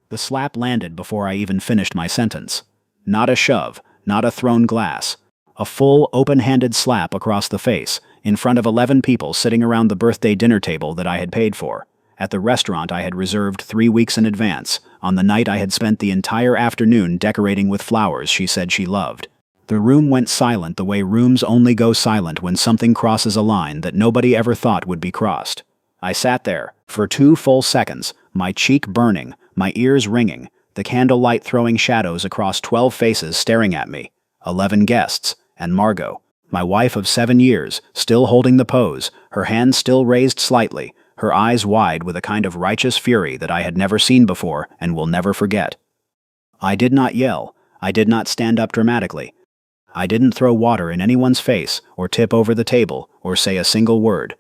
The slap landed before I even finished my sentence. Not a shove, not a thrown glass. A full, open-handed slap across the face, in front of 11 people sitting around the birthday dinner table that I had paid for, at the restaurant I had reserved 3 weeks in advance, on the night I had spent the entire afternoon decorating with flowers she said she loved. The room went silent the way rooms only go silent when something crosses a line that nobody ever thought would be crossed. I sat there, for 2 full seconds, my cheek burning, my ears ringing, the candlelight throwing shadows across 12 faces staring at me, 11 guests, and Margot, my wife of 7 years, still holding the pose, her hands still raised slightly, her eyes wide with a kind of righteous fury that I had never seen before and will never forget. I did not yell, I did not stand up dramatically. I didn't throw water in anyone's face, or tip over the table, or say a single word.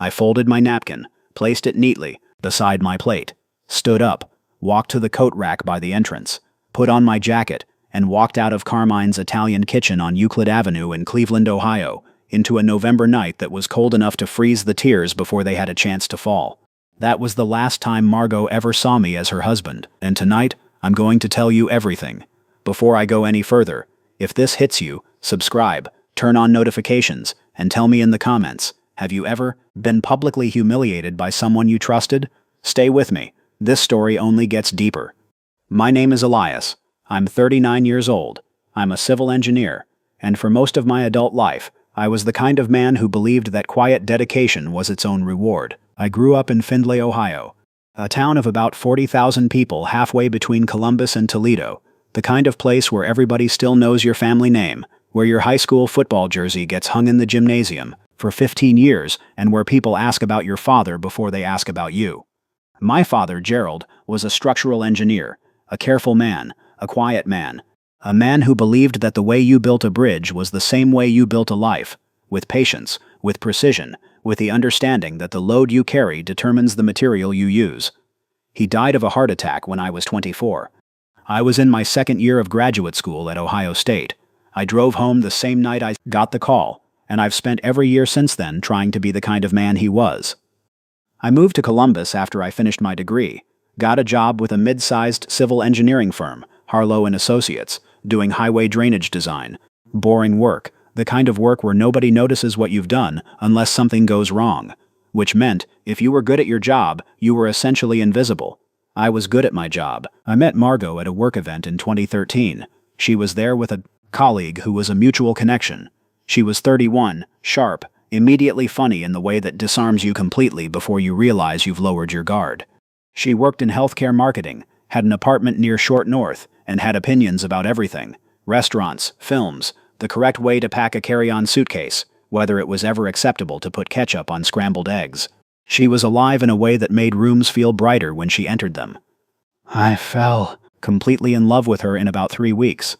I folded my napkin, placed it neatly beside my plate, stood up, walked to the coat rack by the entrance, put on my jacket, and walked out of Carmine's Italian Kitchen on Euclid Avenue in Cleveland, Ohio, into a November night that was cold enough to freeze the tears before they had a chance to fall. That was the last time Margot ever saw me as her husband, and tonight, I'm going to tell you everything. Before I go any further, if this hits you, subscribe, turn on notifications, and tell me in the comments, have you ever been publicly humiliated by someone you trusted? Stay with me. This story only gets deeper. My name is Elias. I'm 39 years old. I'm a civil engineer, and for most of my adult life, I was the kind of man who believed that quiet dedication was its own reward. I grew up in Findlay, Ohio, a town of about 40,000 people halfway between Columbus and Toledo, the kind of place where everybody still knows your family name, where your high school football jersey gets hung in the gymnasium for 15 years, and where people ask about your father before they ask about you. My father, Gerald, was a structural engineer, a careful man, a quiet man, a man who believed that the way you built a bridge was the same way you built a life, with patience, with precision, with the understanding that the load you carry determines the material you use. He died of a heart attack when I was 24. I was in my second year of graduate school at Ohio State. I drove home the same night I got the call, and I've spent every year since then trying to be the kind of man he was. I moved to Columbus after I finished my degree, got a job with a mid-sized civil engineering firm, Harlow & Associates, doing highway drainage design. Boring work, the kind of work where nobody notices what you've done unless something goes wrong, which meant if you were good at your job, you were essentially invisible. I was good at my job. I met Margot at a work event in 2013. She was there with a colleague who was a mutual connection. She was 31, sharp, immediately funny in the way that disarms you completely before you realize you've lowered your guard. She worked in healthcare marketing, had an apartment near Short North, and had opinions about everything: restaurants, films, the correct way to pack a carry-on suitcase, whether it was ever acceptable to put ketchup on scrambled eggs. She was alive in a way that made rooms feel brighter when she entered them. I fell completely in love with her in about 3 weeks.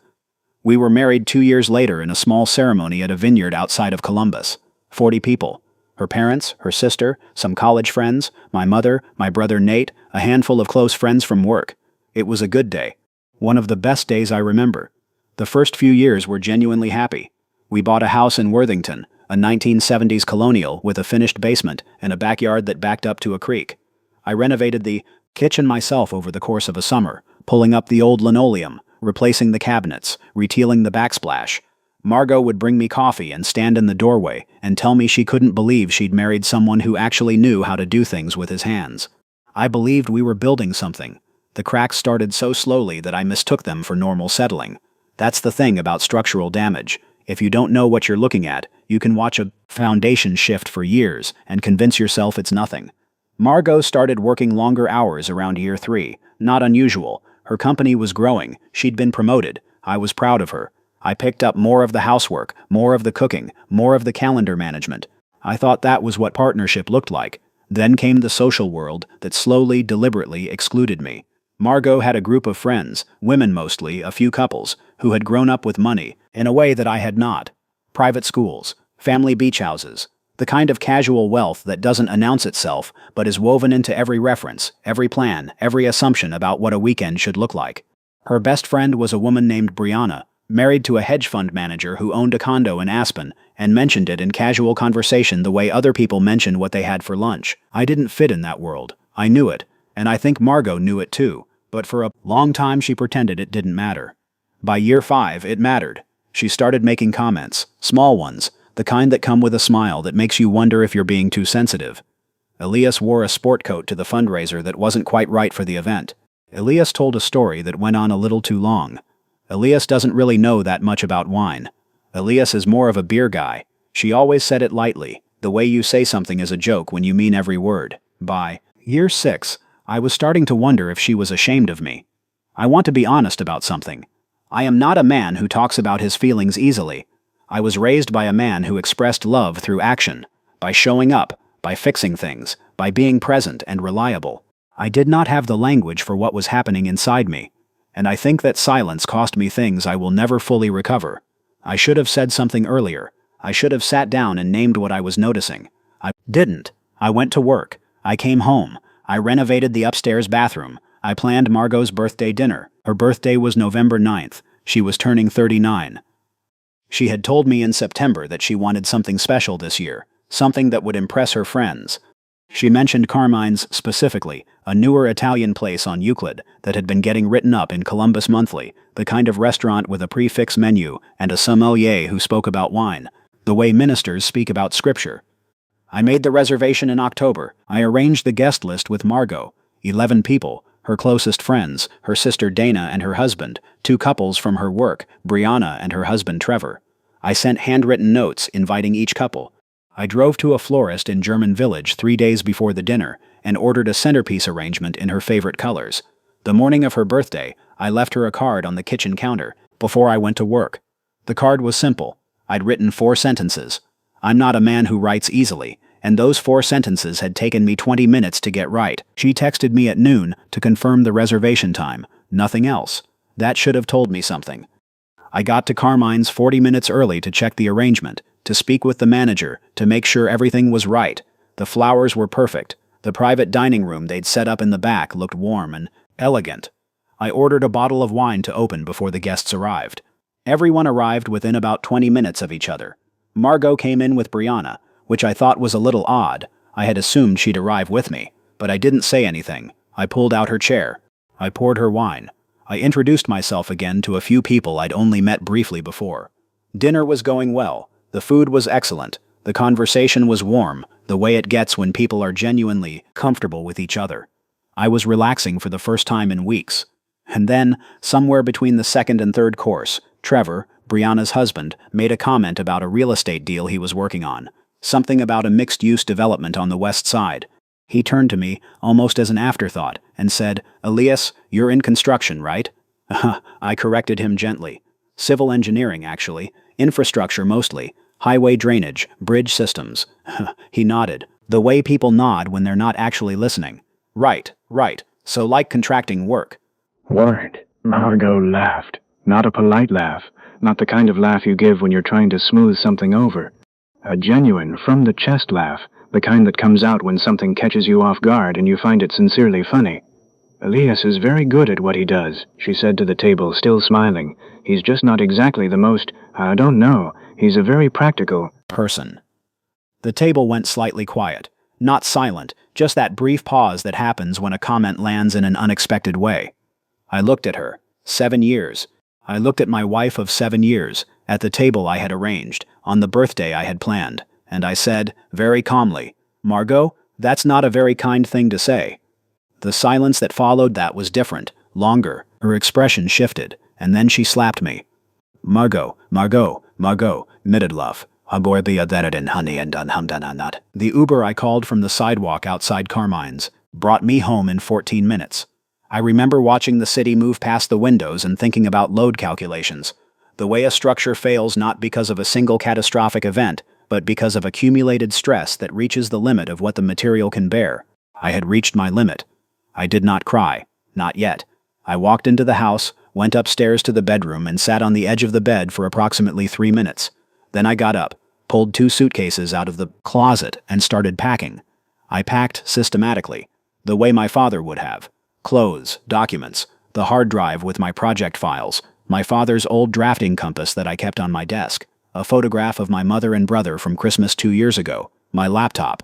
We were married 2 years later in a small ceremony at a vineyard outside of Columbus. 40 people. Her parents, her sister, some college friends, my mother, my brother Nate, a handful of close friends from work. It was a good day. One of the best days I remember. The first few years were genuinely happy. We bought a house in Worthington, a 1970s colonial with a finished basement and a backyard that backed up to a creek. I renovated the kitchen myself over the course of a summer, pulling up the old linoleum, replacing the cabinets, retealing the backsplash. Margot would bring me coffee and stand in the doorway and tell me she couldn't believe she'd married someone who actually knew how to do things with his hands. I believed we were building something. The cracks started so slowly that I mistook them for normal settling. That's the thing about structural damage. If you don't know what you're looking at, you can watch a foundation shift for years and convince yourself it's nothing. Margot started working longer hours around year 3. Not unusual. Her company was growing. She'd been promoted. I was proud of her. I picked up more of the housework, more of the cooking, more of the calendar management. I thought that was what partnership looked like. Then came the social world that slowly, deliberately excluded me. Margot had a group of friends, women mostly, a few couples, who had grown up with money, in a way that I had not. Private schools, family beach houses, the kind of casual wealth that doesn't announce itself, but is woven into every reference, every plan, every assumption about what a weekend should look like. Her best friend was a woman named Brianna, married to a hedge fund manager who owned a condo in Aspen, and mentioned it in casual conversation the way other people mention what they had for lunch. I didn't fit in that world. I knew it, and I think Margot knew it too, but for a long time she pretended it didn't matter. By year 5, it mattered. She started making comments, small ones, the kind that come with a smile that makes you wonder if you're being too sensitive. Elias wore a sport coat to the fundraiser that wasn't quite right for the event. Elias told a story that went on a little too long. Elias doesn't really know that much about wine. Elias is more of a beer guy. She always said it lightly, the way you say something is a joke when you mean every word. By year 6, I was starting to wonder if she was ashamed of me. I want to be honest about something. I am not a man who talks about his feelings easily. I was raised by a man who expressed love through action, by showing up, by fixing things, by being present and reliable. I did not have the language for what was happening inside me, and I think that silence cost me things I will never fully recover. I should have said something earlier. I should have sat down and named what I was noticing. I didn't. I went to work. I came home. I renovated the upstairs bathroom. I planned Margot's birthday dinner. Her birthday was November 9th. She was turning 39. She had told me in September that she wanted something special this year, something that would impress her friends. She mentioned Carmine's specifically, a newer Italian place on Euclid that had been getting written up in Columbus Monthly, the kind of restaurant with a prix-fixe menu and a sommelier who spoke about wine, the way ministers speak about scripture. I made the reservation in October. I arranged the guest list with Margot, 11 people, her closest friends, her sister Dana and her husband, 2 couples from her work, Brianna and her husband Trevor. I sent handwritten notes inviting each couple. I drove to a florist in German Village 3 days before the dinner and ordered a centerpiece arrangement in her favorite colors. The morning of her birthday, I left her a card on the kitchen counter before I went to work. The card was simple. I'd written 4 sentences. I'm not a man who writes easily, and those 4 sentences had taken me 20 minutes to get right. She texted me at noon to confirm the reservation time, nothing else. That should have told me something. I got to Carmine's 40 minutes early to check the arrangement, to speak with the manager, to make sure everything was right. The flowers were perfect. The private dining room they'd set up in the back looked warm and elegant. I ordered a bottle of wine to open before the guests arrived. Everyone arrived within about 20 minutes of each other. Margot came in with Brianna, which I thought was a little odd. I had assumed she'd arrive with me, but I didn't say anything. I pulled out her chair. I poured her wine. I introduced myself again to a few people I'd only met briefly before. Dinner was going well. The food was excellent. The conversation was warm, the way it gets when people are genuinely comfortable with each other. I was relaxing for the first time in weeks. And then, somewhere between the second and third course, Trevor, Brianna's husband, made a comment about a real estate deal he was working on. Something about a mixed-use development on the west side. He turned to me, almost as an afterthought, and said, "Elias, you're in construction, right?" I corrected him gently. "Civil engineering, actually. Infrastructure mostly. Highway drainage, bridge systems." He nodded, the way people nod when they're not actually listening. Right. So like contracting work." Word. Margot laughed. Not a polite laugh. Not the kind of laugh you give when you're trying to smooth something over. A genuine, from-the-chest laugh. The kind that comes out when something catches you off guard and you find it sincerely funny. "Elias is very good at what he does," she said to the table, still smiling. "He's just not exactly the most, I don't know, he's a very practical person." The table went slightly quiet. Not silent, just that brief pause that happens when a comment lands in an unexpected way. I looked at her. 7 years. I looked at my wife of 7 years, at the table I had arranged, on the birthday I had planned, and I said, very calmly, "Margot, that's not a very kind thing to say." The silence that followed that was different, longer. Her expression shifted, and then she slapped me. Margot, Middelhoff, honey and unhamdananat. The Uber I called from the sidewalk outside Carmine's brought me home in 14 minutes. I remember watching the city move past the windows and thinking about load calculations. The way a structure fails not because of a single catastrophic event, but because of accumulated stress that reaches the limit of what the material can bear. I had reached my limit. I did not cry. Not yet. I walked into the house, went upstairs to the bedroom and sat on the edge of the bed for approximately 3 minutes. Then I got up, pulled 2 suitcases out of the closet and started packing. I packed systematically, the way my father would have. Clothes, documents, the hard drive with my project files, my father's old drafting compass that I kept on my desk, a photograph of my mother and brother from Christmas 2 years ago, my laptop.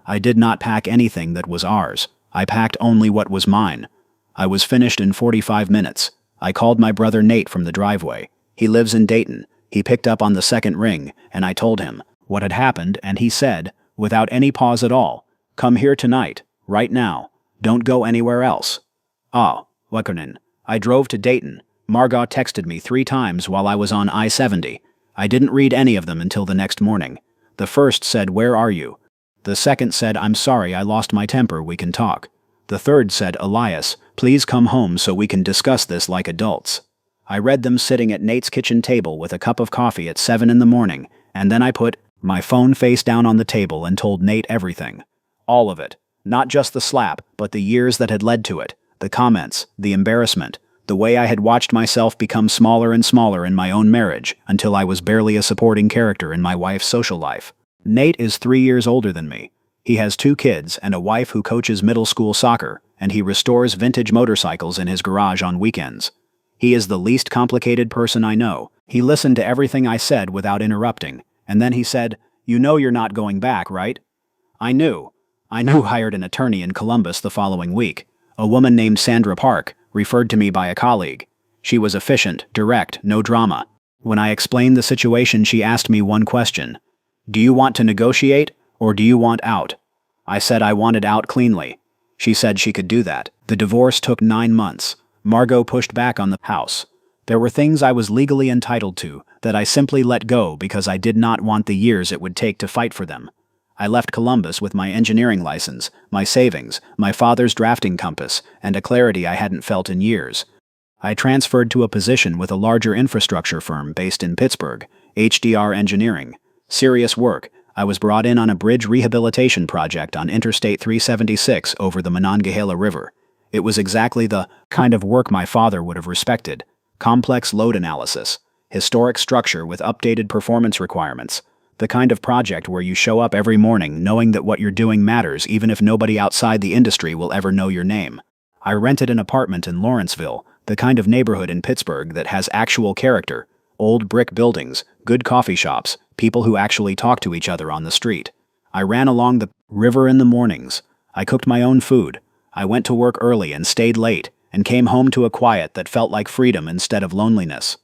I did not pack anything that was ours. I packed only what was mine. I was finished in 45 minutes. I called my brother Nate from the driveway. He lives in Dayton. He picked up on the second ring, and I told him what had happened, and he said, without any pause at all, "Come here tonight, right now. Don't go anywhere else." Wakanin. I drove to Dayton. Margot texted me 3 times while I was on I-70. I didn't read any of them until the next morning. The first said, "Where are you?" The second said, "I'm sorry, I lost my temper, we can talk." The third said, "Elias, please come home so we can discuss this like adults." I read them sitting at Nate's kitchen table with a cup of coffee at 7 in the morning, and then I put my phone face down on the table and told Nate everything. All of it. Not just the slap, but the years that had led to it, the comments, the embarrassment, the way I had watched myself become smaller and smaller in my own marriage until I was barely a supporting character in my wife's social life. Nate is 3 years older than me. He has 2 kids and a wife who coaches middle school soccer, and he restores vintage motorcycles in his garage on weekends. He is the least complicated person I know. He listened to everything I said without interrupting, and then he said, "You know you're not going back, right?" I knew. Hired an attorney in Columbus the following week. A woman named Sandra Park, referred to me by a colleague. She was efficient, direct, no drama. When I explained the situation, she asked me one question. "Do you want to negotiate, or do you want out?" I said I wanted out cleanly. She said she could do that. The divorce took 9 months. Margot pushed back on the house. There were things I was legally entitled to that I simply let go because I did not want the years it would take to fight for them. I left Columbus with my engineering license, my savings, my father's drafting compass, and a clarity I hadn't felt in years. I transferred to a position with a larger infrastructure firm based in Pittsburgh, HDR Engineering. Serious work. I was brought in on a bridge rehabilitation project on Interstate 376 over the Monongahela River. It was exactly the kind of work my father would have respected. Complex load analysis, historic structure with updated performance requirements. The kind of project where you show up every morning knowing that what you're doing matters even if nobody outside the industry will ever know your name. I rented an apartment in Lawrenceville, the kind of neighborhood in Pittsburgh that has actual character. Old brick buildings, good coffee shops, people who actually talk to each other on the street. I ran along the river in the mornings. I cooked my own food. I went to work early and stayed late, and came home to a quiet that felt like freedom instead of loneliness.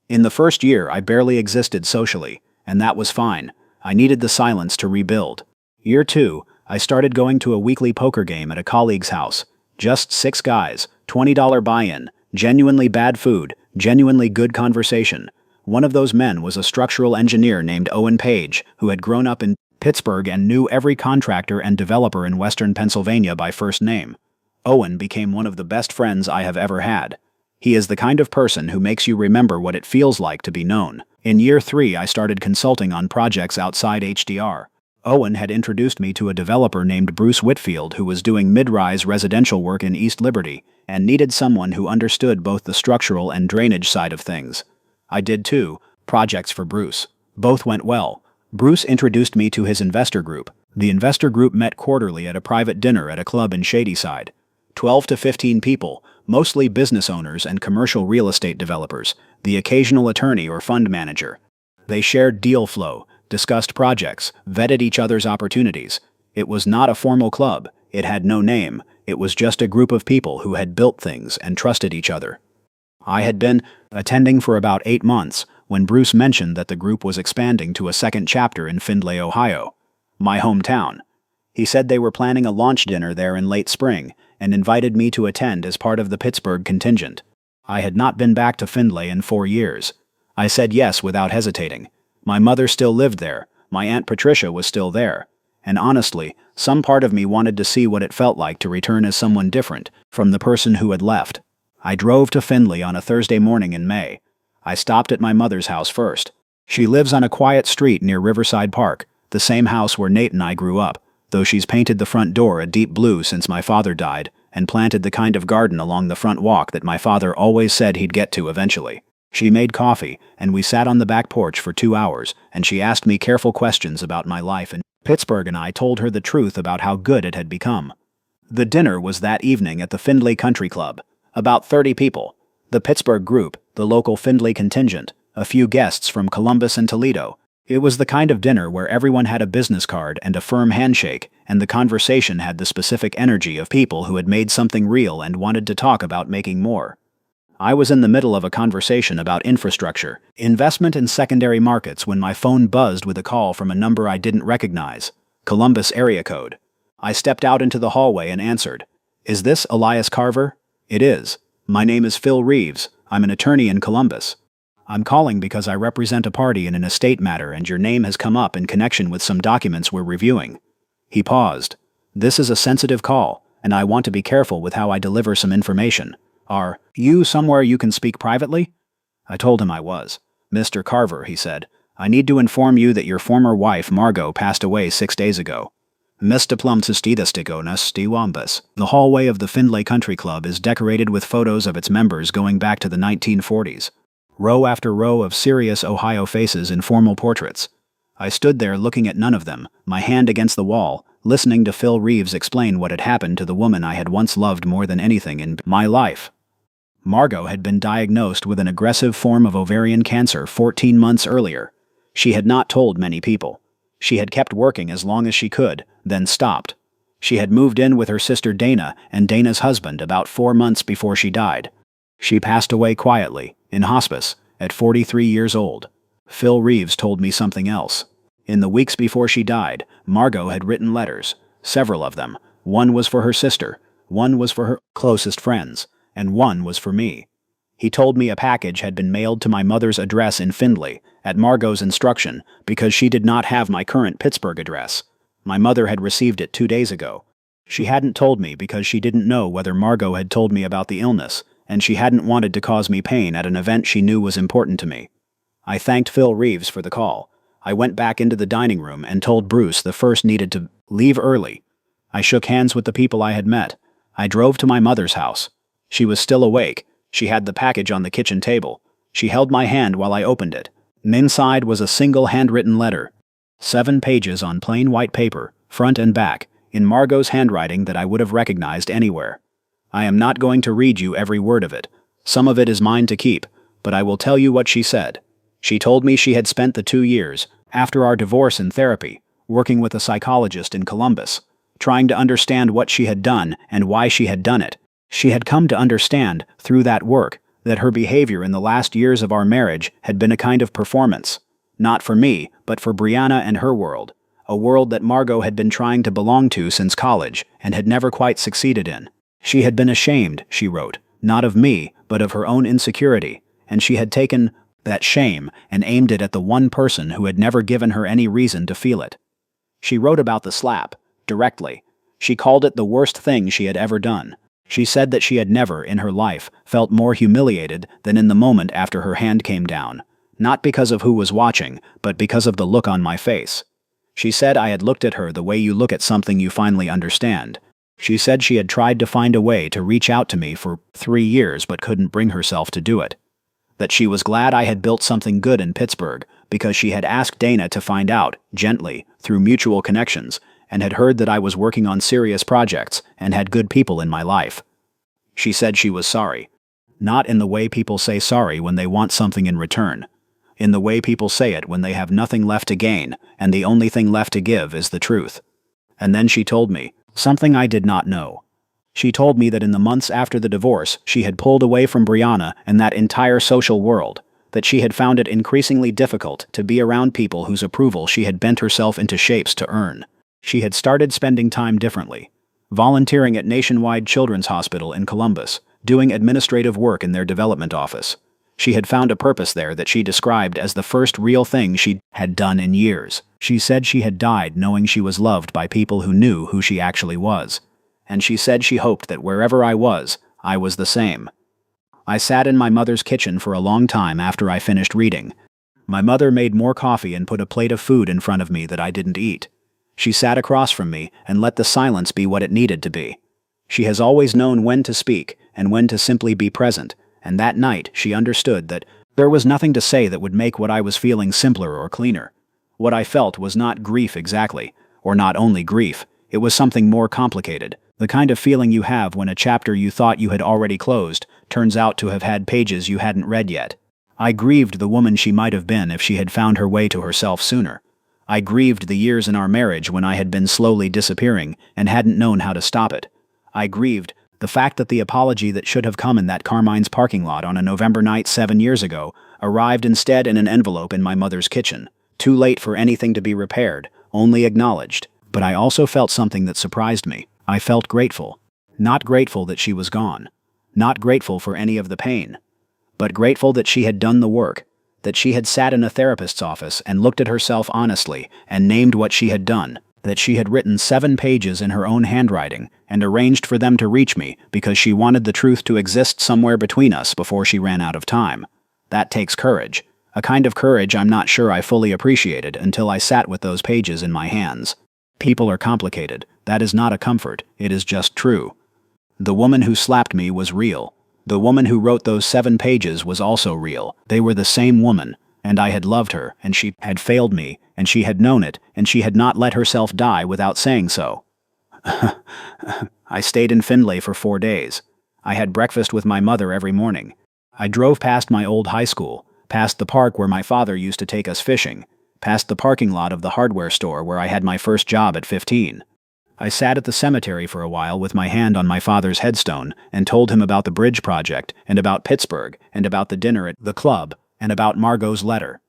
In the first year, I barely existed socially, and that was fine. I needed the silence to rebuild. Year 2, I started going to a weekly poker game at a colleague's house. Just 6 guys, $20 buy-in, genuinely bad food, genuinely good conversation. One of those men was a structural engineer named Owen Page, who had grown up in Pittsburgh and knew every contractor and developer in western Pennsylvania by first name. Owen became one of the best friends I have ever had. He is the kind of person who makes you remember what it feels like to be known. In year 3, I started consulting on projects outside HDR. Owen had introduced me to a developer named Bruce Whitfield who was doing mid-rise residential work in East Liberty and needed someone who understood both the structural and drainage side of things. I did 2 projects for Bruce. Both went well. Bruce introduced me to his investor group. The investor group met quarterly at a private dinner at a club in Shadyside. 12 to 15 people, mostly business owners and commercial real estate developers, the occasional attorney or fund manager. They shared deal flow, discussed projects, vetted each other's opportunities. It was not a formal club. It had no name. It was just a group of people who had built things and trusted each other. I had been attending for about 8 months when Bruce mentioned that the group was expanding to a second chapter in Findlay, Ohio, my hometown. He said they were planning a launch dinner there in late spring and invited me to attend as part of the Pittsburgh contingent. I had not been back to Findlay in 4 years. I said yes without hesitating. My mother still lived there, my Aunt Patricia was still there, and honestly, some part of me wanted to see what it felt like to return as someone different from the person who had left. I drove to Findlay on a Thursday morning in May. I stopped at my mother's house first. She lives on a quiet street near Riverside Park, the same house where Nate and I grew up, though she's painted the front door a deep blue since my father died and planted the kind of garden along the front walk that my father always said he'd get to eventually. She made coffee, and we sat on the back porch for 2 hours, and she asked me careful questions about my life in Pittsburgh, and I told her the truth about how good it had become. The dinner was that evening at the Findlay Country Club. About 30 people. The Pittsburgh group, the local Findlay contingent, a few guests from Columbus and Toledo. It was the kind of dinner where everyone had a business card and a firm handshake, and the conversation had the specific energy of people who had made something real and wanted to talk about making more. I was in the middle of a conversation about infrastructure, investment in secondary markets when my phone buzzed with a call from a number I didn't recognize, Columbus area code. I stepped out into the hallway and answered. "Is this Elias Carver?" "It is. My name is Phil Reeves. I'm an attorney in Columbus. I'm calling because I represent a party in an estate matter and your name has come up in connection with some documents we're reviewing." He paused. "This is a sensitive call, and I want to be careful with how I deliver some information. Are you somewhere you can speak privately?" I told him I was. "Mr. Carver," he said, "I need to inform you that your former wife, Margot, passed away 6 days ago. Mr. Plumtistidastigonas Stiwambus." The hallway of the Findlay Country Club is decorated with photos of its members going back to the 1940s. Row after row of serious Ohio faces in formal portraits. I stood there looking at none of them, my hand against the wall, listening to Phil Reeves explain what had happened to the woman I had once loved more than anything in my life. Margot had been diagnosed with an aggressive form of ovarian cancer 14 months earlier. She had not told many people. She had kept working as long as she could, then stopped. She had moved in with her sister Dana and Dana's husband about 4 months before she died. She passed away quietly, in hospice, at 43 years old. Phil Reeves told me something else. In the weeks before she died, Margot had written letters, several of them. One was for her sister, one was for her closest friends, and one was for me. He told me a package had been mailed to my mother's address in Findlay, at Margot's instruction, because she did not have my current Pittsburgh address. My mother had received it 2 days ago. She hadn't told me because she didn't know whether Margot had told me about the illness, and she hadn't wanted to cause me pain at an event she knew was important to me. I thanked Phil Reeves for the call. I went back into the dining room and told Bruce the first needed to leave early. I shook hands with the people I had met. I drove to my mother's house. She was still awake. She had the package on the kitchen table. She held my hand while I opened it. Inside was a single handwritten letter. 7 pages on plain white paper, front and back, in Margot's handwriting that I would have recognized anywhere. I am not going to read you every word of it. Some of it is mine to keep, but I will tell you what she said. She told me she had spent the 2 years, after our divorce in therapy, working with a psychologist in Columbus, trying to understand what she had done and why she had done it. She had come to understand, through that work, that her behavior in the last years of our marriage had been a kind of performance. Not for me, but for Brianna and her world, a world that Margot had been trying to belong to since college and had never quite succeeded in. She had been ashamed, she wrote, not of me, but of her own insecurity, and she had taken that shame and aimed it at the one person who had never given her any reason to feel it. She wrote about the slap, directly. She called it the worst thing she had ever done. She said that she had never, in her life, felt more humiliated than in the moment after her hand came down, not because of who was watching, but because of the look on my face. She said I had looked at her the way you look at something you finally understand. She said she had tried to find a way to reach out to me for 3 years but couldn't bring herself to do it. That she was glad I had built something good in Pittsburgh because she had asked Dana to find out, gently, through mutual connections, and had heard that I was working on serious projects and had good people in my life. She said she was sorry. Not in the way people say sorry when they want something in return. In the way people say it when they have nothing left to gain, and the only thing left to give is the truth. And then she told me something I did not know. She told me that in the months after the divorce, she had pulled away from Brianna and that entire social world, that she had found it increasingly difficult to be around people whose approval she had bent herself into shapes to earn. She had started spending time differently, volunteering at Nationwide Children's Hospital in Columbus, doing administrative work in their development office. She had found a purpose there that she described as the first real thing she had done in years. She said she had died knowing she was loved by people who knew who she actually was. And she said she hoped that wherever I was the same. I sat in my mother's kitchen for a long time after I finished reading. My mother made more coffee and put a plate of food in front of me that I didn't eat. She sat across from me and let the silence be what it needed to be. She has always known when to speak and when to simply be present, and that night she understood that there was nothing to say that would make what I was feeling simpler or cleaner. What I felt was not grief exactly, or not only grief, it was something more complicated, the kind of feeling you have when a chapter you thought you had already closed turns out to have had pages you hadn't read yet. I grieved the woman she might have been if she had found her way to herself sooner. I grieved the years in our marriage when I had been slowly disappearing and hadn't known how to stop it. I grieved the fact that the apology that should have come in that Carmine's parking lot on a November night 7 years ago arrived instead in an envelope in my mother's kitchen. Too late for anything to be repaired, only acknowledged. But I also felt something that surprised me. I felt grateful. Not grateful that she was gone. Not grateful for any of the pain. But grateful that she had done the work. That she had sat in a therapist's office and looked at herself honestly and named what she had done. That she had written 7 pages in her own handwriting and arranged for them to reach me because she wanted the truth to exist somewhere between us before she ran out of time. That takes courage. A kind of courage I'm not sure I fully appreciated until I sat with those pages in my hands. People are complicated. That is not a comfort. It is just true. The woman who slapped me was real. The woman who wrote those 7 pages was also real. They were the same woman, and I had loved her, and she had failed me, and she had known it, and she had not let herself die without saying so. I stayed in Findlay for 4 days. I had breakfast with my mother every morning. I drove past my old high school, past the park where my father used to take us fishing, past the parking lot of the hardware store where I had my first job at 15. I sat at the cemetery for a while with my hand on my father's headstone and told him about the bridge project and about Pittsburgh and about the dinner at the club and about Margot's letter.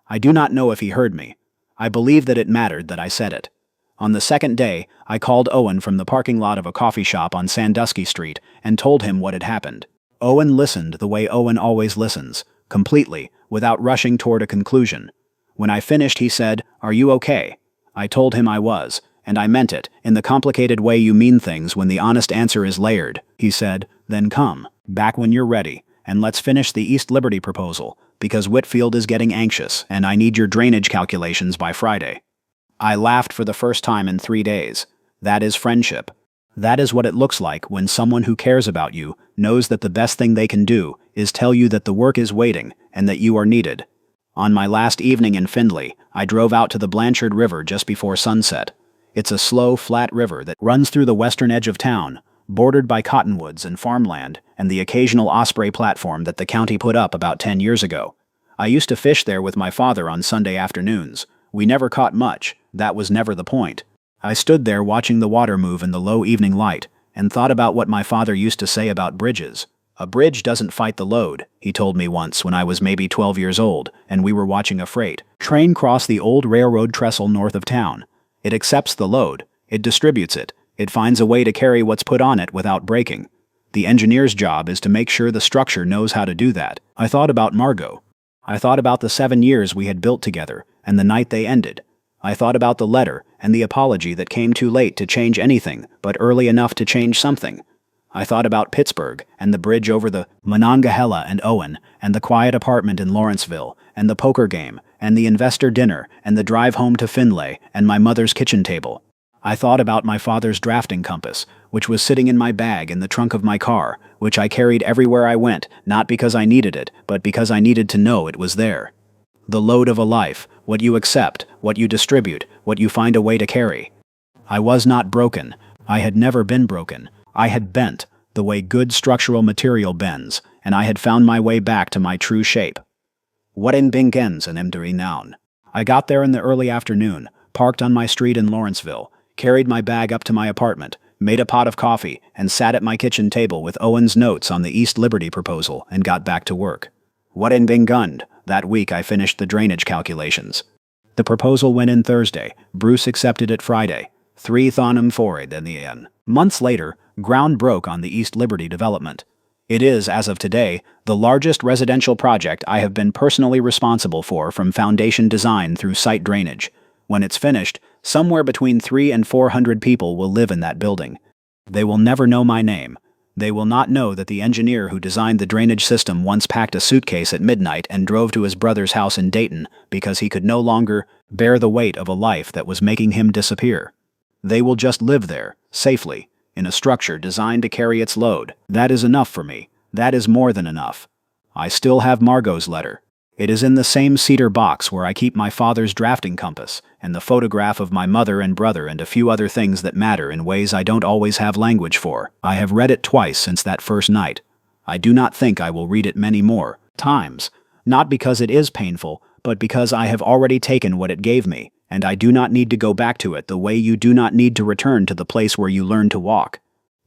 I do not know if he heard me. I believe that it mattered that I said it. On the second day, I called Owen from the parking lot of a coffee shop on Sandusky Street and told him what had happened. Owen listened the way Owen always listens, completely, without rushing toward a conclusion. When I finished, he said, "Are you okay?" I told him I was, and I meant it, in the complicated way you mean things when the honest answer is layered. He said, "Then come, back when you're ready, and let's finish the East Liberty proposal, because Whitfield is getting anxious, and I need your drainage calculations by Friday." I laughed for the first time in 3 days. That is friendship. That is what it looks like when someone who cares about you knows that the best thing they can do is tell you that the work is waiting and that you are needed. On my last evening in Findlay, I drove out to the Blanchard River just before sunset. It's a slow, flat river that runs through the western edge of town, bordered by cottonwoods and farmland and the occasional osprey platform that the county put up about 10 years ago. I used to fish there with my father on Sunday afternoons. We never caught much. That was never the point. I stood there watching the water move in the low evening light and thought about what my father used to say about bridges. "A bridge doesn't fight the load," he told me once when I was maybe 12 years old and we were watching a freight train cross the old railroad trestle north of town. It accepts the load, it distributes it, it finds a way to carry what's put on it without breaking. The engineer's job is to make sure the structure knows how to do that. I thought about Margot. I thought about the 7 years we had built together and the night they ended. I thought about the letter and the apology that came too late to change anything, but early enough to change something. I thought about Pittsburgh and the bridge over the Monongahela and Owen and the quiet apartment in Lawrenceville and the poker game and the investor dinner and the drive home to Findlay and my mother's kitchen table. I thought about my father's drafting compass, which was sitting in my bag in the trunk of my car, which I carried everywhere I went, not because I needed it, but because I needed to know it was there. The load of a life, what you accept, what you distribute, what you find a way to carry. I was not broken. I had never been broken. I had bent, the way good structural material bends, and I had found my way back to my true shape. What in Bingens and Imdari noun? I got there in the early afternoon, parked on my street in Lawrenceville, carried my bag up to my apartment, made a pot of coffee, and sat at my kitchen table with Owen's notes on the East Liberty proposal and got back to work. What in Bingund? That week I finished the drainage calculations. The proposal went in Thursday. Bruce accepted it Friday. 3 thonum forward in the end. Months later, ground broke on the East Liberty development. It is, as of today, the largest residential project I have been personally responsible for from foundation design through site drainage. When it's finished, somewhere between 300 and 400 people will live in that building. They will never know my name. They will not know that the engineer who designed the drainage system once packed a suitcase at midnight and drove to his brother's house in Dayton because he could no longer bear the weight of a life that was making him disappear. They will just live there, safely, in a structure designed to carry its load. That is enough for me. That is more than enough. I still have Margot's letter. It is in the same cedar box where I keep my father's drafting compass, and the photograph of my mother and brother and a few other things that matter in ways I don't always have language for. I have read it twice since that first night. I do not think I will read it many more times, Not because it is painful, but because I have already taken what it gave me, and I do not need to go back to it the way you do not need to return to the place where you learned to walk.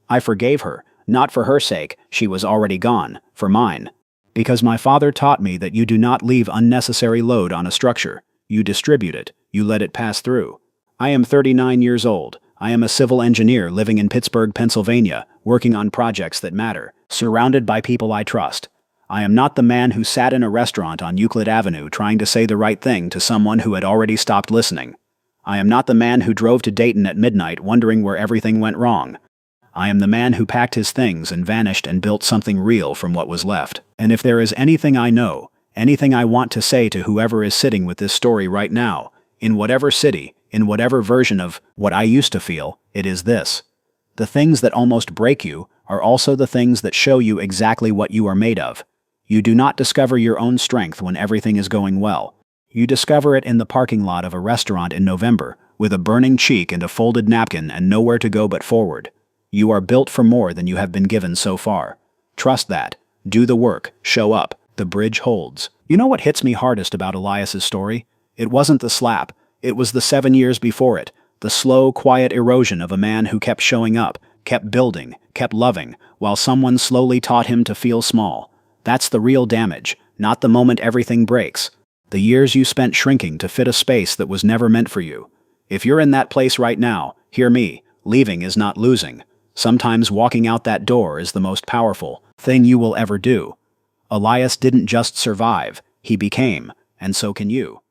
I forgave her, not for her sake, she was already gone, for mine. Because my father taught me that you do not leave unnecessary load on a structure. You distribute it, you let it pass through. I am 39 years old. I am a civil engineer living in Pittsburgh, Pennsylvania, working on projects that matter, surrounded by people I trust. I am not the man who sat in a restaurant on Euclid Avenue trying to say the right thing to someone who had already stopped listening. I am not the man who drove to Dayton at midnight wondering where everything went wrong. I am the man who packed his things and vanished and built something real from what was left. And if there is anything I know, anything I want to say to whoever is sitting with this story right now, in whatever city, in whatever version of what I used to feel, it is this. The things that almost break you are also the things that show you exactly what you are made of. You do not discover your own strength when everything is going well. You discover it in the parking lot of a restaurant in November, with a burning cheek and a folded napkin and nowhere to go but forward. You are built for more than you have been given so far. Trust that. Do the work. Show up. The bridge holds. You know what hits me hardest about Elias's story? It wasn't the slap. It was the 7 years before it. The slow, quiet erosion of a man who kept showing up, kept building, kept loving, while someone slowly taught him to feel small. That's the real damage, not the moment everything breaks. The years you spent shrinking to fit a space that was never meant for you. If you're in that place right now, hear me, leaving is not losing. Sometimes walking out that door is the most powerful thing you will ever do. Elias didn't just survive, he became, and so can you.